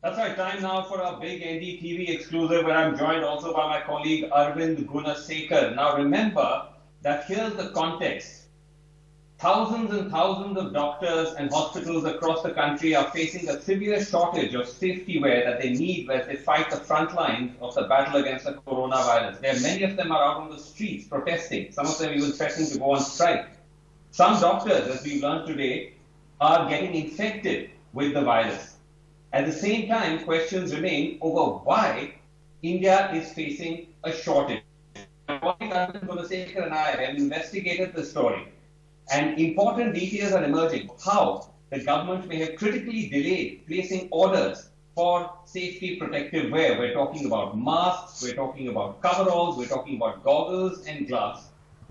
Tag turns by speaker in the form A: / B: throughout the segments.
A: That's right. Time now for our big NDTV exclusive, where I'm joined also by my colleague Arvind Gunasekar. Now, remember that here's the context. Thousands and thousands of doctors and hospitals across the country are facing a severe shortage of safety wear that they need as they fight the front lines of the battle against the coronavirus. Many of them are out on the streets protesting. Some of them even threatening to go on strike. Some doctors, as we learned today, are getting infected with the virus. At the same time, questions remain over why India is facing a shortage. My colleague Arvind Gunasekar and I have investigated the story, and important details are emerging how the government may have critically delayed placing orders for safety protective wear. We're talking about masks, we're talking about coveralls, we're talking about goggles and gloves,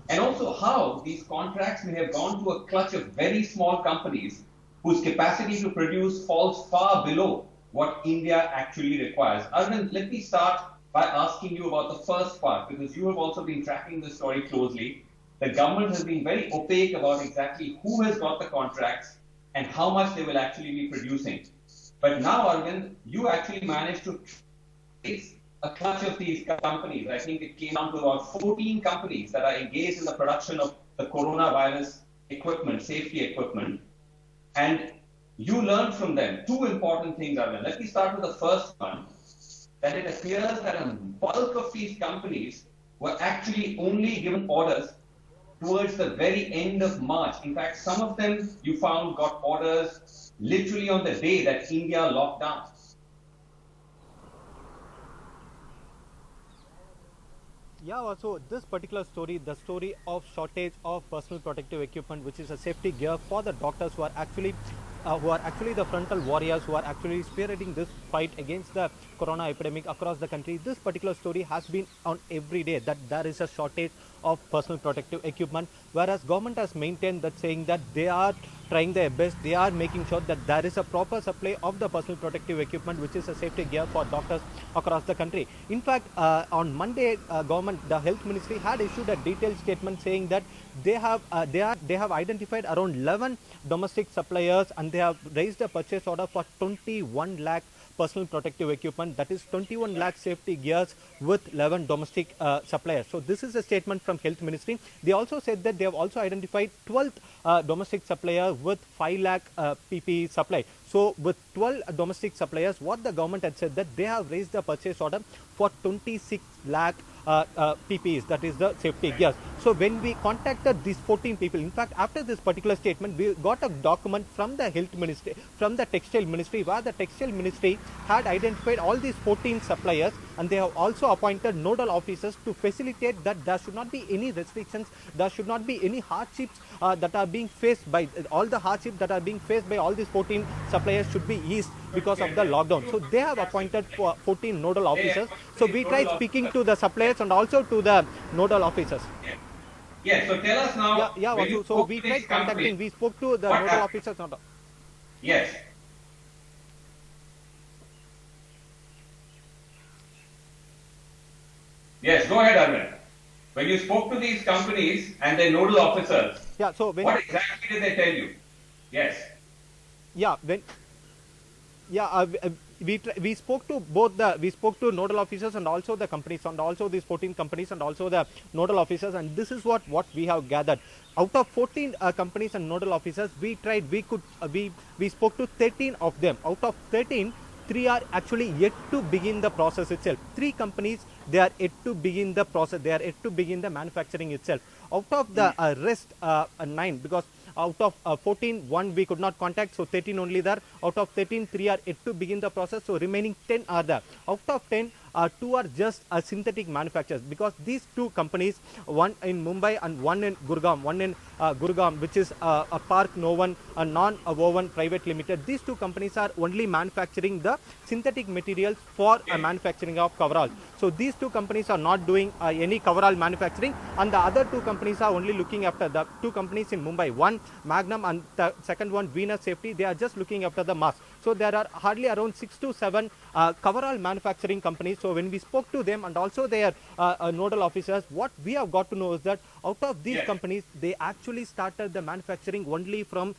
A: and also how these contracts may have gone to a clutch of very small companies whose capacity to produce falls far below what India actually requires. Arvind, let me start by asking you about the first part, because you have also been tracking this story closely. The government has been very opaque about exactly who has got the contracts and how much they will actually be producing. But now, Arvind, you actually managed to trace a clutch of these companies. I think it came down to about 14 companies that are engaged in the production of the coronavirus equipment, safety equipment. And you learned from them two important things, Arvind. Let me start with the first one, that it appears that a bulk of these companies were actually only given orders towards the very end of March. In fact, some of them you found got orders literally on the day that India locked down.
B: Yeah, so this particular story, the story of shortage of personal protective equipment, which is a safety gear for the doctors who are actually the frontal warriors, who are actually spearheading this fight against the corona epidemic across the country. This particular story has been on every day that there is a shortage of personal protective equipment, whereas government has maintained that, saying that they are trying their best, they are making sure that there is a proper supply of the personal protective equipment, which is a safety gear for doctors across the country. In fact, on Monday, the health ministry had issued a detailed statement saying that they have identified around 11 domestic suppliers, and they have raised a purchase order for 21 lakh personal protective equipment, that is 21 lakh safety gears with 11 domestic suppliers. So this is a statement from health ministry. They also said that they have also identified 12 domestic suppliers with 5 lakh PPE supply. So with 12 domestic suppliers, what the government had said that they have raised the purchase order for 26 lakh PPEs, that is the safety gears. So when we contacted these 14 people, in fact, after this particular statement, we got a document from the health ministry, from the textile ministry, where the textile ministry had identified all these 14 suppliers, and they have also appointed nodal officers to facilitate that there should not be any restrictions, there should not be any hardships that are being faced by all these 14 suppliers should be eased because of the lockdown. So they have appointed 14 nodal officers. So we tried speaking to the suppliers and also to the nodal officers.
A: Yes, so tell us now.
B: So we tried contacting, we spoke to the nodal officers.
A: Yes. Yes, go ahead, Arvind. When you spoke to these companies and their nodal officers, what exactly did they tell you? Yes.
B: We spoke to nodal officers and also the companies, and also these 14 companies and also the nodal officers, and this is what we have gathered. Out of 14 companies and nodal officers, we spoke to 13 of them. Out of 13, 3 are actually yet to begin the process itself. 3 companies, they are yet to begin the process, they are yet to begin the manufacturing itself. Out of the rest 9, because out of 14, 1 we could not contact, so 13 only there. Out of 13, 3 are yet to begin the process, so remaining 10 are there. Out of 10, 2 are just synthetic manufacturers, because these 2 companies, one in Mumbai and one in Gurgaon, which is a Park Novan, a non-woven private limited. These 2 companies are only manufacturing the synthetic materials for manufacturing of coveralls. So these 2 companies are not doing any coverall manufacturing, and the other 2 companies are only looking after the 2 companies in Mumbai, one Magnum and the second one Venus Safety. They are just looking after the mask. So there are hardly around 6 to 7 coverall manufacturing companies. So when we spoke to them and also their nodal officers, what we have got to know is that out of these companies, they actually started the manufacturing only from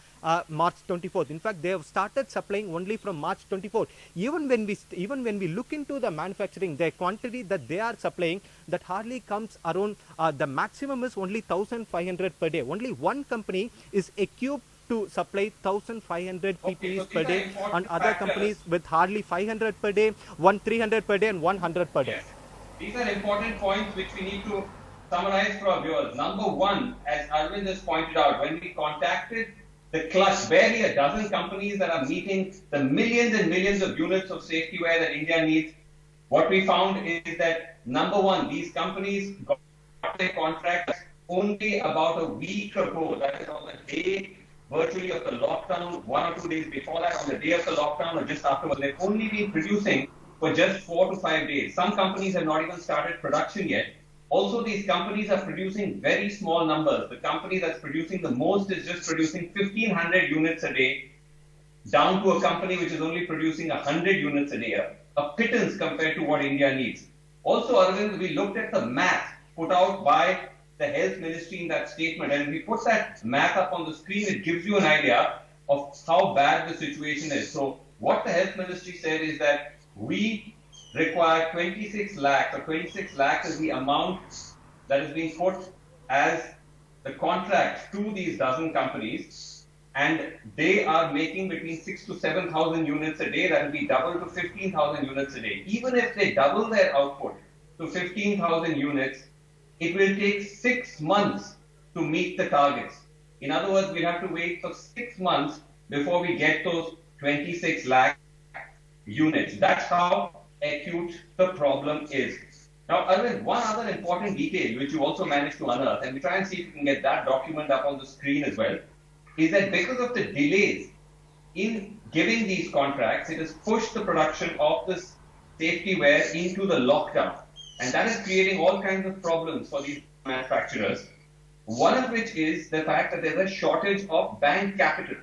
B: March 24th. In fact, they have started supplying only from March 24th. Even when we look into the manufacturing, the quantity that they are supplying, that hardly comes around the maximum is only 1,500 per day. Only one company is equipped to supply 1,500 PPEs per day, and other companies with hardly 500 per day, 300 per day, and 100 per day.
A: Yes. These are important points which we need to summarize for our viewers. Number one, as Arvind has pointed out, when we contacted the clutch, barely a dozen companies that are meeting the millions and millions of units of safety wear that India needs, what we found is that, number one, these companies got their contracts only about a week ago. That is on the day virtually of the lockdown, 1 or 2 days before that, on the day of the lockdown or just afterwards. They've only been producing for just 4 to 5 days. Some companies have not even started production yet. Also, these companies are producing very small numbers. The company that's producing the most is just producing 1,500 units a day, down to a company which is only producing 100 units a day, a pittance compared to what India needs. Also, Arvind, we looked at the math put out by the health ministry in that statement, and if we put that math up on the screen, it gives you an idea of how bad the situation is. So what the health ministry said is that we require 26 lakhs, or 26 lakhs is the amount that is being put as the contract to these dozen companies, and they are making between 6 to 7,000 units a day. That will be double to 15,000 units a day. Even if they double their output to 15,000 units, it will take 6 months to meet the targets. In other words, we'll have to wait for 6 months before we get those 26 lakh units. That's how acute the problem is. Now, Arvind, one other important detail which you also managed to unearth, and we try and see if we can get that document up on the screen as well, is that because of the delays in giving these contracts, it has pushed the production of this safety wear into the lockdown. And that is creating all kinds of problems for these manufacturers. One of which is the fact that there's a shortage of bank capital,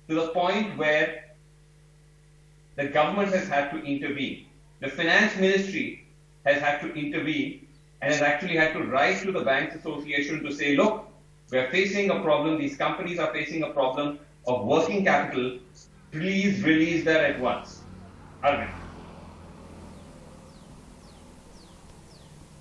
A: to the point where the government has had to intervene. The finance ministry has had to intervene and has actually had to write to the Banks Association to say, look, we're facing a problem, these companies are facing a problem of working capital, please release that at once. Arvind.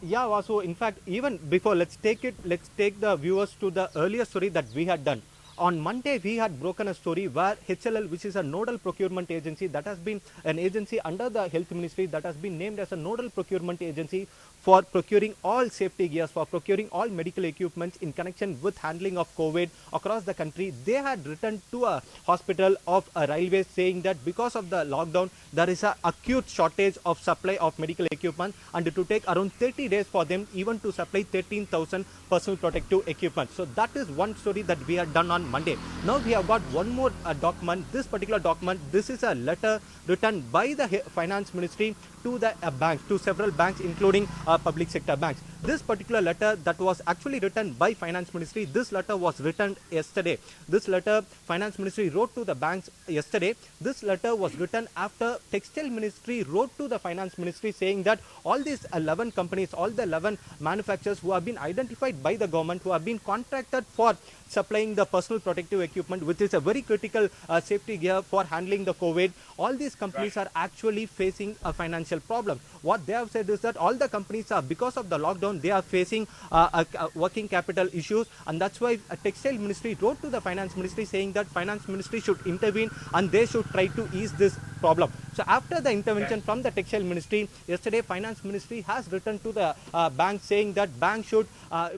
B: Yeah, Vasu, in fact, even before, let's take the viewers to the earlier story that we had done. On Monday, we had broken a story where HLL, which is a nodal procurement agency, that has been an agency under the health ministry that has been named as a nodal procurement agency for procuring all safety gears, for procuring all medical equipments in connection with handling of COVID across the country. They had written to a hospital of a railway saying that because of the lockdown, there is an acute shortage of supply of medical equipment, and it will take around 30 days for them even to supply 13,000 personal protective equipment. So that is one story that we had done on Monday. Now we have got one more document. This particular document, this is a letter written by the finance ministry to the banks, to several banks, including public sector banks. This particular letter that was actually written by finance ministry, this letter was written yesterday. This letter finance ministry wrote to the banks yesterday. This letter was written after textile ministry wrote to the finance ministry saying that all these 11 companies, all the 11 manufacturers who have been identified by the government, who have been contracted for supplying the personal protective equipment, which is a very critical safety gear for handling the COVID, all these companies are actually facing a financial problem. What they have said is that all the companies are, because of the lockdown, they are facing working capital issues, and that's why a textile ministry wrote to the finance ministry saying that finance ministry should intervene and they should try to ease this problem. So after the intervention from the textile ministry, yesterday finance ministry has written to the bank saying that bank should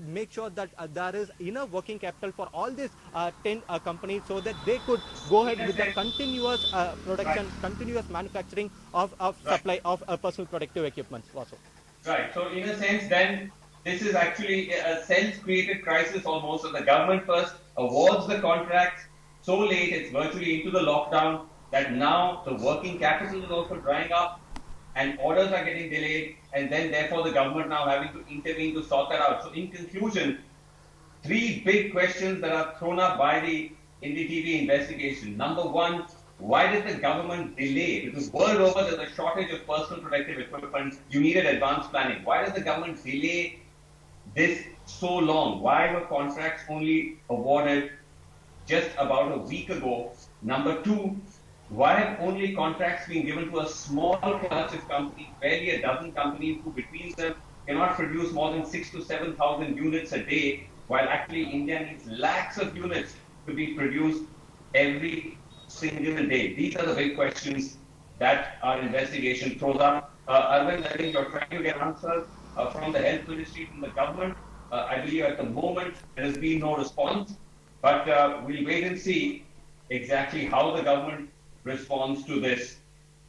B: make sure that there is enough working capital for all these 10 companies so that they could go ahead with the continuous production, continuous manufacturing of supply of personal protective equipment also.
A: Right. So in a sense, then this is actually a self-created crisis almost. So the government first awards the contracts so late, it's virtually into the lockdown, that now the working capital is also drying up and orders are getting delayed, and then therefore the government now having to intervene to sort that out. So in conclusion, three big questions that are thrown up by the NDTV investigation. Number one, Why did the government delay? Because world over there's a shortage of personal protective equipment. You needed advanced planning. Why does the government delay this so long? Why were contracts only awarded just about a week ago? Number two, why have only contracts been given to a small clutch of companies, barely a dozen companies who between them cannot produce more than 6,000 to 7,000 units a day, while actually India needs lakhs of units to be produced every single day? These are the big questions that our investigation throws up. Arvind, I think you're trying to get answers from the health ministry, from the government. I believe at the moment there has been no response, but we'll wait and see exactly how the government responds to this.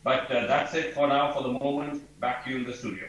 A: But that's it for now, for the moment. Back to you in the studio.